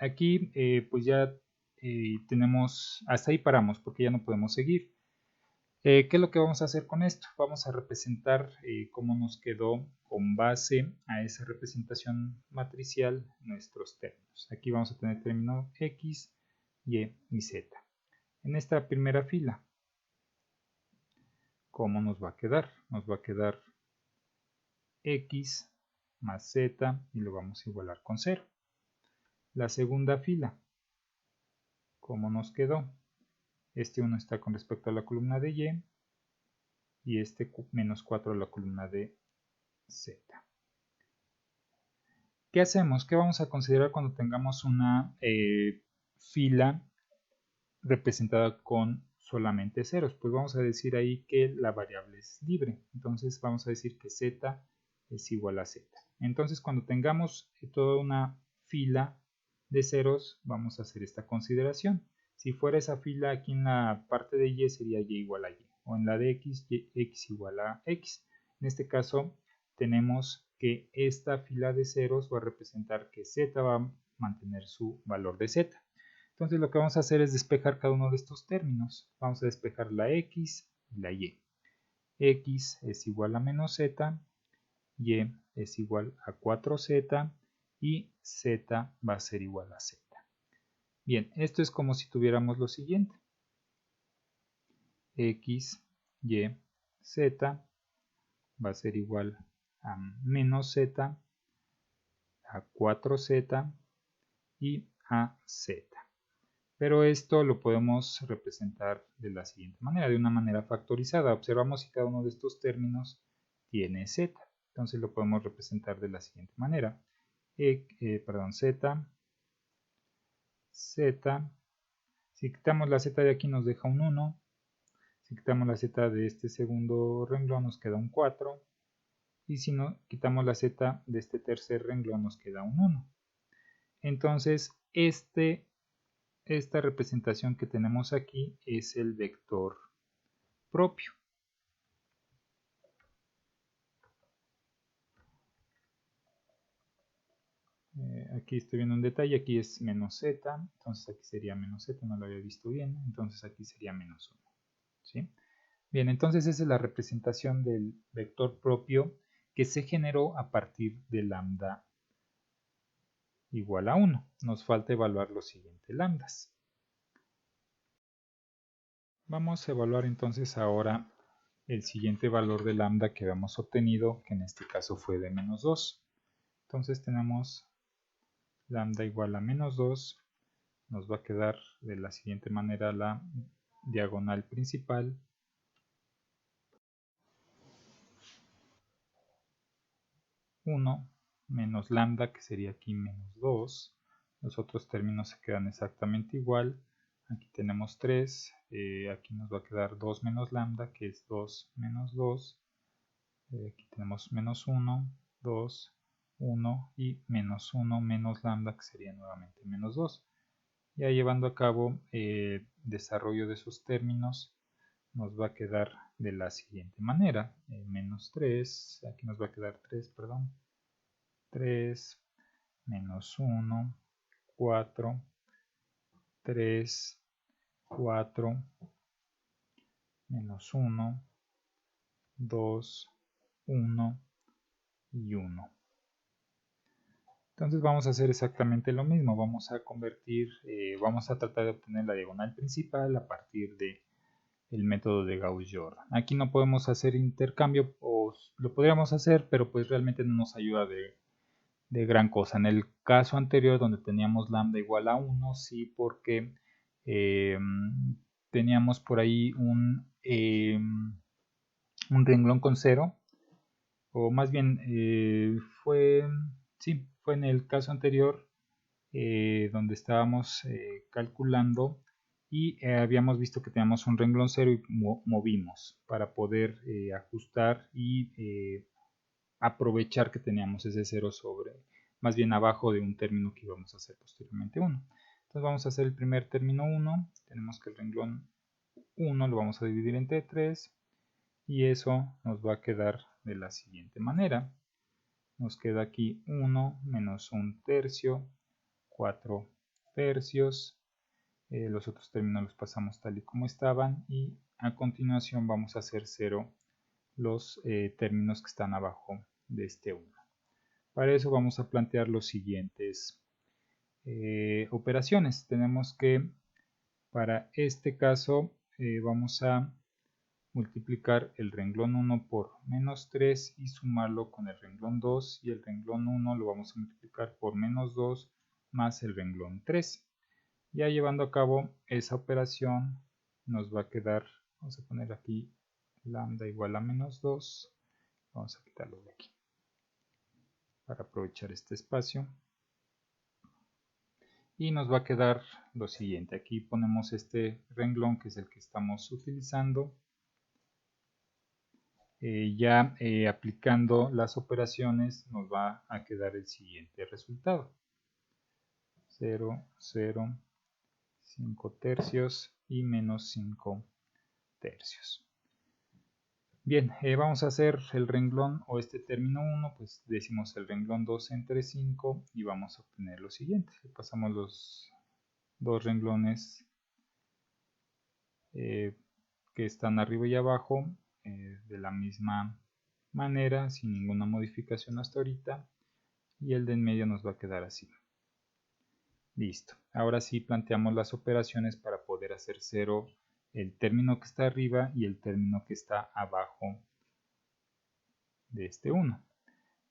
aquí pues ya tenemos, hasta ahí paramos porque ya no podemos seguir. ¿Qué es lo que vamos a hacer con esto? Vamos a representar cómo nos quedó con base a esa representación matricial nuestros términos. Aquí vamos a tener término x, y y z. En esta primera fila, ¿cómo nos va a quedar? Nos va a quedar x más z y lo vamos a igualar con 0. La segunda fila, ¿cómo nos quedó? Este 1 está con respecto a la columna de y este menos 4 a la columna de z. ¿Qué hacemos? ¿Qué vamos a considerar cuando tengamos una fila representada con solamente ceros? Pues vamos a decir ahí que la variable es libre. Entonces vamos a decir que z es igual a z. Entonces cuando tengamos toda una fila de ceros, vamos a hacer esta consideración. Si fuera esa fila aquí en la parte de y sería y igual a y. O en la de x, x igual a x. En este caso tenemos que esta fila de ceros va a representar que z va a mantener su valor de z. Entonces lo que vamos a hacer es despejar cada uno de estos términos. Vamos a despejar la x y la y. X es igual a menos z, y es igual a 4z y z va a ser igual a z. Bien, esto es como si tuviéramos lo siguiente. X, y, z va a ser igual a menos z, a 4z y a z. Pero esto lo podemos representar de la siguiente manera, de una manera factorizada. Observamos si cada uno de estos términos tiene z. Entonces lo podemos representar de la siguiente manera. Z, z. Si quitamos la z de aquí nos deja un 1. Si quitamos la z de este segundo renglón nos queda un 4. Y si no quitamos la z de este tercer renglón nos queda un 1. Entonces esta representación que tenemos aquí es el vector propio. Aquí estoy viendo un detalle, aquí es menos z, entonces aquí sería menos z, no lo había visto bien, entonces aquí sería menos 1. ¿Sí? Bien, entonces esa es la representación del vector propio que se generó a partir de lambda igual a 1. Nos falta evaluar los siguientes lambdas. Vamos a evaluar entonces ahora el siguiente valor de lambda que habíamos obtenido, que en este caso fue de menos 2. Entonces tenemos lambda igual a menos 2, nos va a quedar de la siguiente manera la diagonal principal. Menos lambda, que sería aquí menos 2. Los otros términos se quedan exactamente igual. Aquí tenemos 3, aquí nos va a quedar 2 menos lambda, que es 2 menos 2. Aquí tenemos menos 1, 2, 1 y menos 1 menos lambda, que sería nuevamente menos 2. Ya llevando a cabo desarrollo de esos términos, nos va a quedar de la siguiente manera. Menos 3, aquí nos va a quedar 3, perdón. 3, menos 1, 4, 3, 4, menos 1, 2, 1 y 1. Entonces vamos a hacer exactamente lo mismo. Vamos a convertir, vamos a tratar de obtener la diagonal principal a partir de el método de Gauss-Jordan. Aquí no podemos hacer intercambio, o lo podríamos hacer, pero pues realmente no nos ayuda de gran cosa. En el caso anterior, donde teníamos lambda igual a 1, sí, porque teníamos por ahí un renglón con 0, o más bien fue en el caso anterior donde estábamos calculando y habíamos visto que teníamos un renglón 0 y movimos para poder ajustar y aprovechar que teníamos ese 0 sobre, más bien abajo de un término que íbamos a hacer posteriormente 1. Entonces vamos a hacer el primer término 1, tenemos que el renglón 1 lo vamos a dividir entre 3 y eso nos va a quedar de la siguiente manera. Nos queda aquí 1 menos 1 tercio, 4 tercios, los otros términos los pasamos tal y como estaban y a continuación vamos a hacer 0 los términos que están abajo de este 1. Para eso vamos a plantear los siguientes operaciones. Tenemos que para este caso vamos a multiplicar el renglón 1 por menos 3 y sumarlo con el renglón 2 y el renglón 1 lo vamos a multiplicar por menos 2 más el renglón 3. Ya llevando a cabo esa operación nos va a quedar, vamos a poner aquí lambda igual a menos 2, vamos a quitarlo de aquí para aprovechar este espacio y nos va a quedar lo siguiente. Aquí ponemos este renglón que es el que estamos utilizando. Ya aplicando las operaciones nos va a quedar el siguiente resultado: 0, 0, 5 tercios y menos 5 tercios. Bien, vamos a hacer el renglón o este término 1, pues decimos el renglón 2 entre 5 y vamos a obtener lo siguiente. Pasamos los dos renglones que están arriba y abajo de la misma manera, sin ninguna modificación hasta ahorita, y el de en medio nos va a quedar así. Listo. Ahora sí planteamos las operaciones para poder hacer 0 el término que está arriba y el término que está abajo de este 1.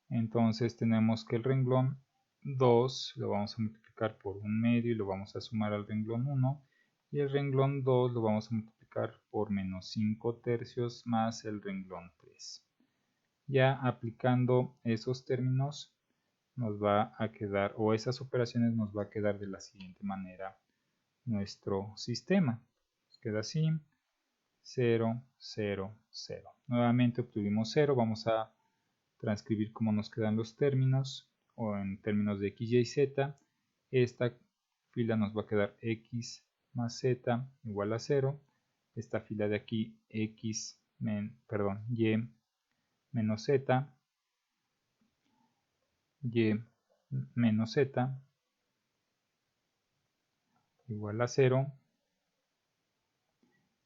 Entonces tenemos que el renglón 2 lo vamos a multiplicar por 1/2 y lo vamos a sumar al renglón 1, y el renglón 2 lo vamos a multiplicar por menos 5 tercios más el renglón 3. Ya aplicando esos términos nos va a quedar, o esas operaciones nos va a quedar de la siguiente manera nuestro sistema. Nos queda así: 0, 0, 0. Nuevamente obtuvimos 0, vamos a transcribir cómo nos quedan los términos, o en términos de x, y, z. Esta fila nos va a quedar x más z igual a 0. Esta fila de aquí, y menos z, y menos z igual a 0.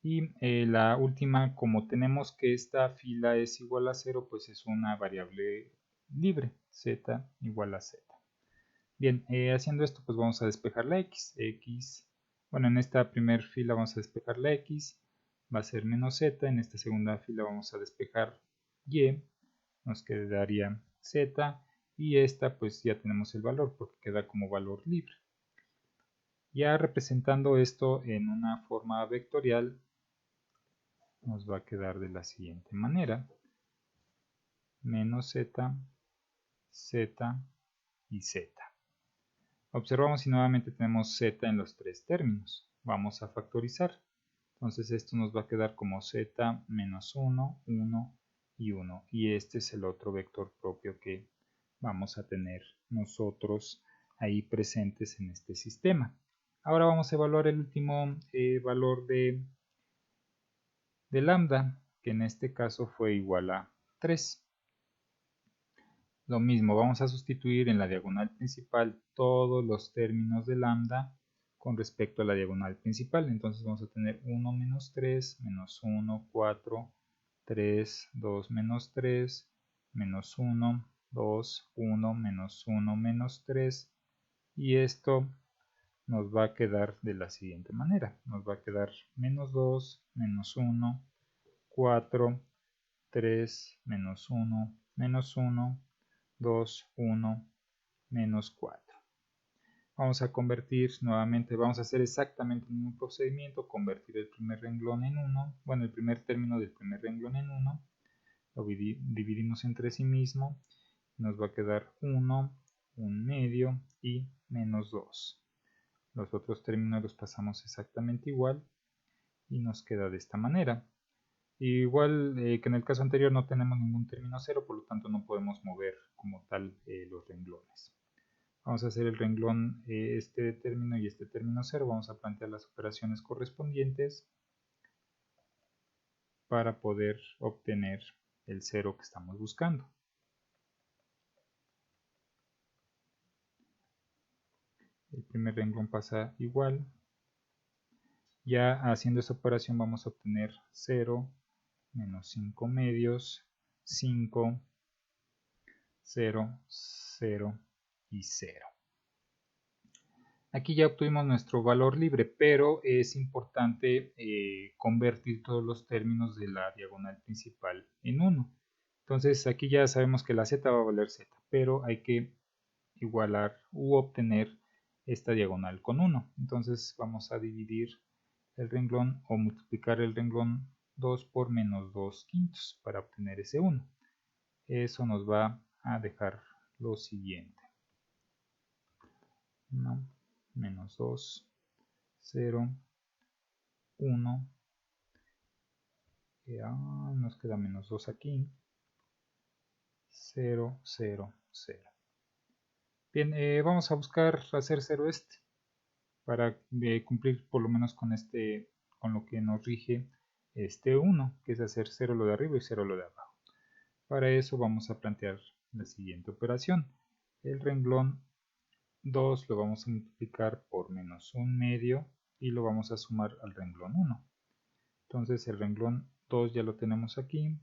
Y la última, como tenemos que esta fila es igual a 0, pues es una variable libre, z igual a z. Bien, haciendo esto pues vamos a despejar la x. Bueno, en esta primera fila vamos a despejar la x, va a ser menos z. En esta segunda fila vamos a despejar y, nos quedaría z, y esta pues ya tenemos el valor porque queda como valor libre. Ya representando esto en una forma vectorial, nos va a quedar de la siguiente manera: menos z, z y z. Observamos y nuevamente tenemos z en los tres términos. Vamos a factorizar. Entonces esto nos va a quedar como z menos 1, 1 y 1. Y este es el otro vector propio que vamos a tener nosotros ahí presentes en este sistema. Ahora vamos a evaluar el último valor de lambda, que en este caso fue igual a 3. Lo mismo, vamos a sustituir en la diagonal principal todos los términos de lambda con respecto a la diagonal principal. Entonces vamos a tener 1 menos 3, menos 1, 4, 3, 2 menos 3, menos 1, 2, 1, menos 1, menos 3. Y esto nos va a quedar de la siguiente manera: nos va a quedar menos 2, menos menos 1, 4, 3, menos 1, menos 1, 2, 1, menos 4. Vamos a convertir nuevamente, vamos a hacer exactamente el mismo procedimiento, convertir el primer renglón en 1, bueno, el primer término del primer renglón en 1, lo dividimos entre sí mismo, nos va a quedar 1, 1 medio y menos 2. Los otros términos los pasamos exactamente igual y nos queda de esta manera. Igual que en el caso anterior no tenemos ningún término cero, por lo tanto no podemos mover como tal los renglones. Vamos a hacer el renglón, este término y este término cero. Vamos a plantear las operaciones correspondientes para poder obtener el cero que estamos buscando. El primer renglón pasa igual. Ya haciendo esta operación vamos a obtener 0, menos 5 medios, 5, 0, 0 y 0. Aquí ya obtuvimos nuestro valor libre, pero es importante convertir todos los términos de la diagonal principal en 1. Entonces aquí ya sabemos que la z va a valer z, pero hay que igualar u obtener esta diagonal con 1. Entonces vamos a dividir el renglón o multiplicar el renglón 2 por menos 2 quintos para obtener ese 1. Eso nos va a dejar lo siguiente. Menos 2, 0, 1, nos queda menos 2 aquí, 0, 0, 0. Bien, vamos a buscar hacer 0 este, para cumplir por lo menos con lo que nos rige este 1, que es hacer 0 lo de arriba y 0 lo de abajo. Para eso vamos a plantear la siguiente operación. El renglón 2 lo vamos a multiplicar por menos 1 medio y lo vamos a sumar al renglón 1. Entonces el renglón 2 ya lo tenemos aquí,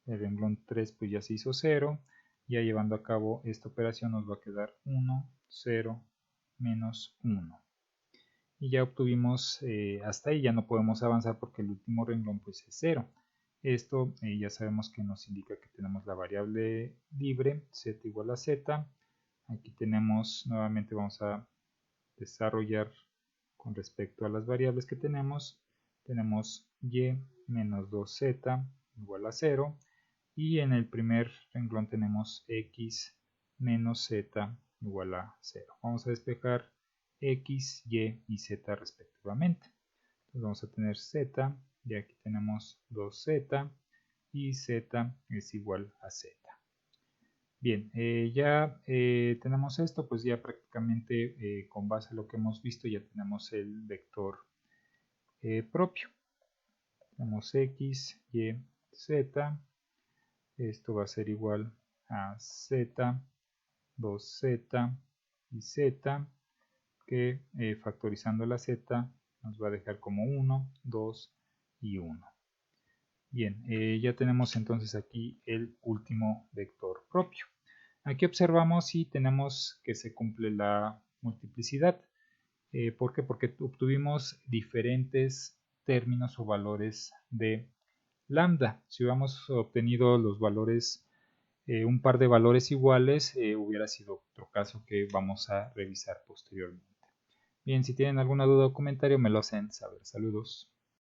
el renglón 3 pues ya se hizo 0, ya llevando a cabo esta operación nos va a quedar 1, 0, menos 1. Y ya obtuvimos, hasta ahí ya no podemos avanzar porque el último renglón pues es 0. Esto ya sabemos que nos indica que tenemos la variable libre, z igual a z. Aquí tenemos, nuevamente vamos a desarrollar con respecto a las variables que tenemos y menos 2z igual a 0 y en el primer renglón tenemos x menos z igual a 0. Vamos a despejar x, y z respectivamente. Entonces vamos a tener z y aquí tenemos 2z y z es igual a z. Bien, ya tenemos esto, pues ya prácticamente con base a lo que hemos visto ya tenemos el vector propio. Tenemos x, y, z. Esto va a ser igual a z, 2z y z, que factorizando la z nos va a dejar como 1, 2 y 1. Bien, ya tenemos entonces aquí el último vector propio. Aquí observamos si tenemos que se cumple la multiplicidad. ¿Por qué? Porque obtuvimos diferentes términos o valores de lambda. Si hubiéramos obtenido los valores, un par de valores iguales, hubiera sido otro caso que vamos a revisar posteriormente. Bien, si tienen alguna duda o comentario me lo hacen saber. Saludos.